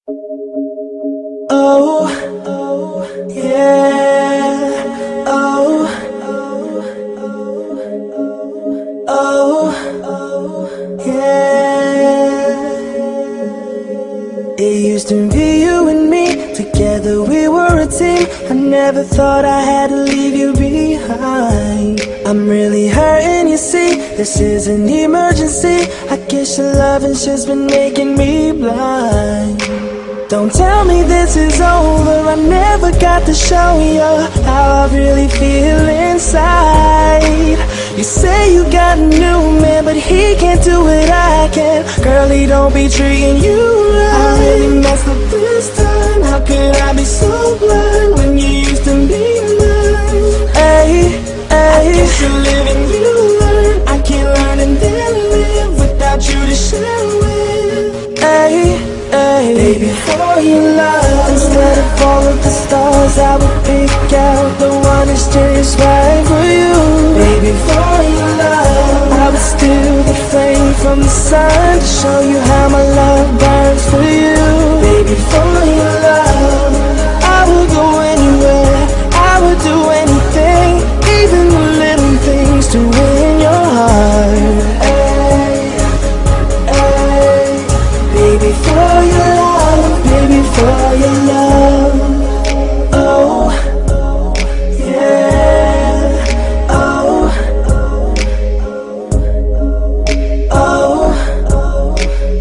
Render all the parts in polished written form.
Oh, yeah, oh, yeah. It used to be you and me, together we were a team. I never thought I had to leave you behind. I'm really hurting, you see, this is an emergency. I guess your loving's just been making me blind. Don't tell me this is over, I never got to show you how I really feel inside. You say you got a new man, but he can't do what I can. Girl, he don't be treating you right. I really messed up this time. How could I be so blind when you used to be mine? Hey, hey, I guess you're living, you learn. I can't learn and then live without you to share with. Hey, baby, for your love, instead of all of the stars, I would pick out the one that's just right for you. Baby, for your love, I would steal the flame from the sun to show you how my love burns for you. Baby, for your love, I would go anywhere, I would do anything, even the little things to win your heart. Baby, for your love, baby, for your love. Oh, yeah, oh,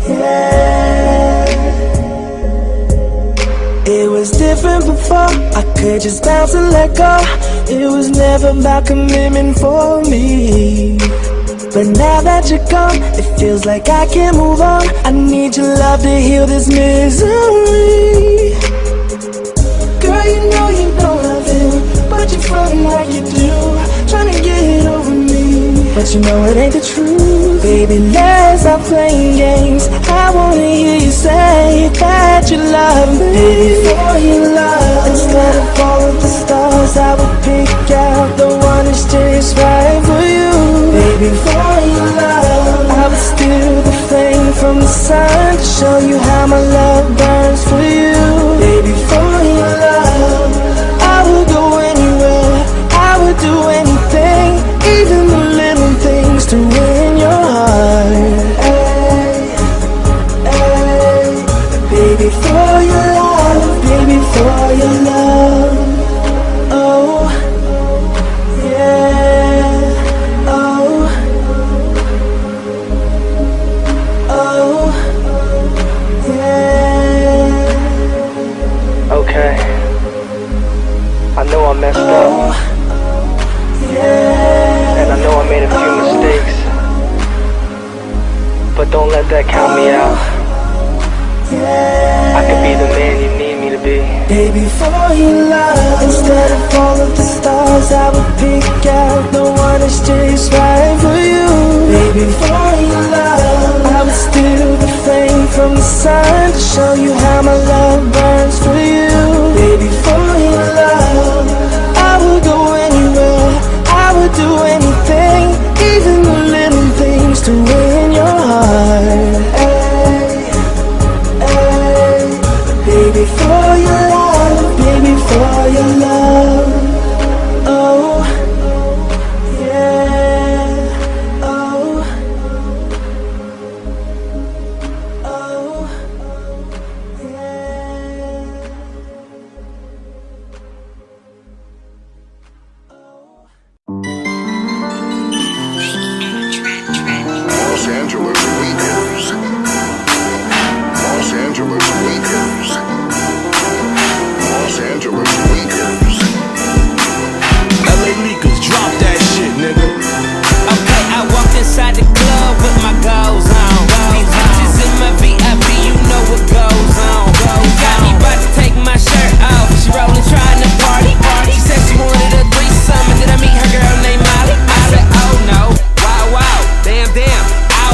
yeah. It was different before, I could just bounce and let go. It was never about commitment for me. But now that you're gone, it feels like I can't move on. I need your love to heal this misery. Girl, you don't love him, but you're frontin' like you do, trying to get over me, but you know it ain't the truth. Baby, let's stop playing games. I wanna hear you say that you love me. Baby, for your love, instead of all of the stars, I would pick out the one that's just right for you. Baby, for your love, I would steal the flame from the sun to show you how my love burns for you. Baby, for your love, I would go anywhere, I would do anything, even the little things to win your heart. Baby, for your love, baby, for your love. Oh, yeah, oh, yeah. Okay, I know I messed up, Yeah. and I know I made a few mistakes, but don't let that count me out. I could be the man you need me to be. Baby, for your love, instead of all of the stars, I would pick out the one that's just right for you. Baby, for your love, I would steal the flame from the sun to show you how my love burns for you. Baby, for your love, I would go anywhere, I would do anything, even the little things to win your heart. Baby, for your love, baby, for your love. Oh, yeah, oh, yeah. Los Angeles Leakers. Los Angeles Leakers. Los Angeles Leakers. LA Leakers, drop that shit, nigga. Okay, I walked inside the club with my goals on. These bitches in my VIP, you know what goes on. Got me about to take my shirt off. She rollin', trying to party. She said she wanted a threesome, and then I meet her girl named Molly. I said, oh no, wow, damn, ow.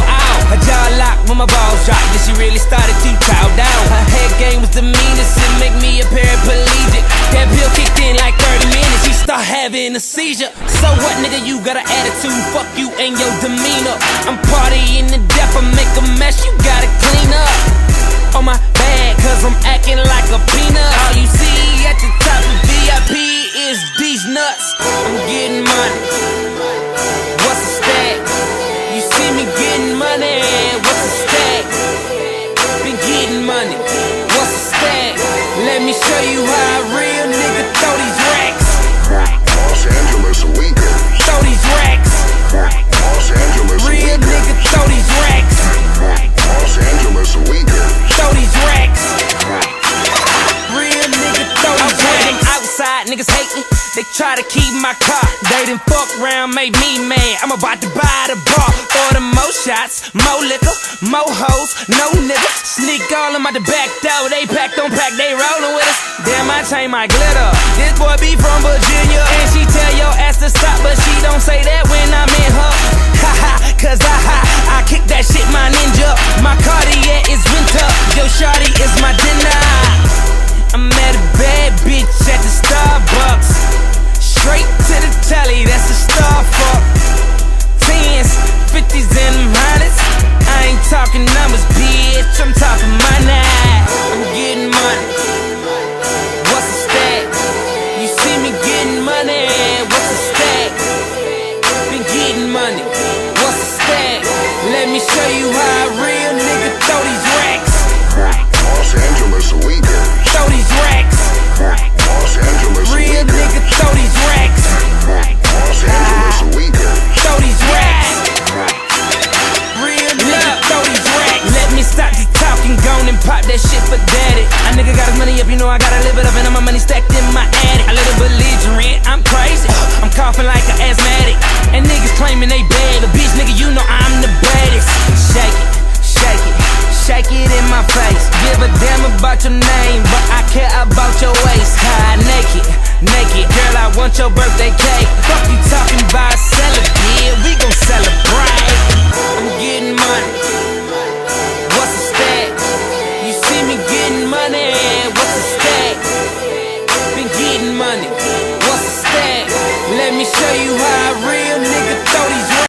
Her jaw locked when my balls dropped, then she really started to chow down. Her head game was the meanest, it make me a paraplegic. That pill kicked in like 30 minutes, she start having a seizure. So what, nigga, you got an attitude, fuck you and your demeanor. I'm partying to death, I make a mess, you gotta clean up. On my bag, cause I'm niggas hatin', they try to keep my car. They done fuck round, made me mad. I'm about to buy the bar. Order more shots, more liquor, more hoes, no nigga. Sneak all them out the back door. They pack, don't pack, they rollin' with us. Damn, my chain might glitter. This boy be from Virginia, and she tell your ass to stop, but she don't say that when I'm in her. Haha, cause I kick that shit, my ninja. My Cartier is winter, yo shawty is my dinner. I met a bad bitch at the Starbucks. Straight to the telly, that's a star fuck. 10s, 50s and them hundreds. I ain't talking numbers, bitch, I'm talking money. I'm getting money. What's a stack? You see me getting money. What's a stack? Been getting money. What's a stack? Let me show you how a real nigga throw these racks. Los Angeles Leakers. Throw these racks. Los Angeles Real Leakers. nigga throw these racks. Los Angeles Leakers. Throw these racks. Real nigga throw these racks. Let me stop the talking, gone and pop that shit for daddy. A nigga got his money up, you know I gotta live it up, and all my money stacked in my attic. A little belligerent, I'm crazy. I'm coughing like an asthmatic, and niggas claiming they bad, but bitch nigga, you know I'm the baddest. Shake it, shake it, shake it in my face. Give a damn about your name, but I care about your waist. High naked, naked, girl, I want your birthday cake.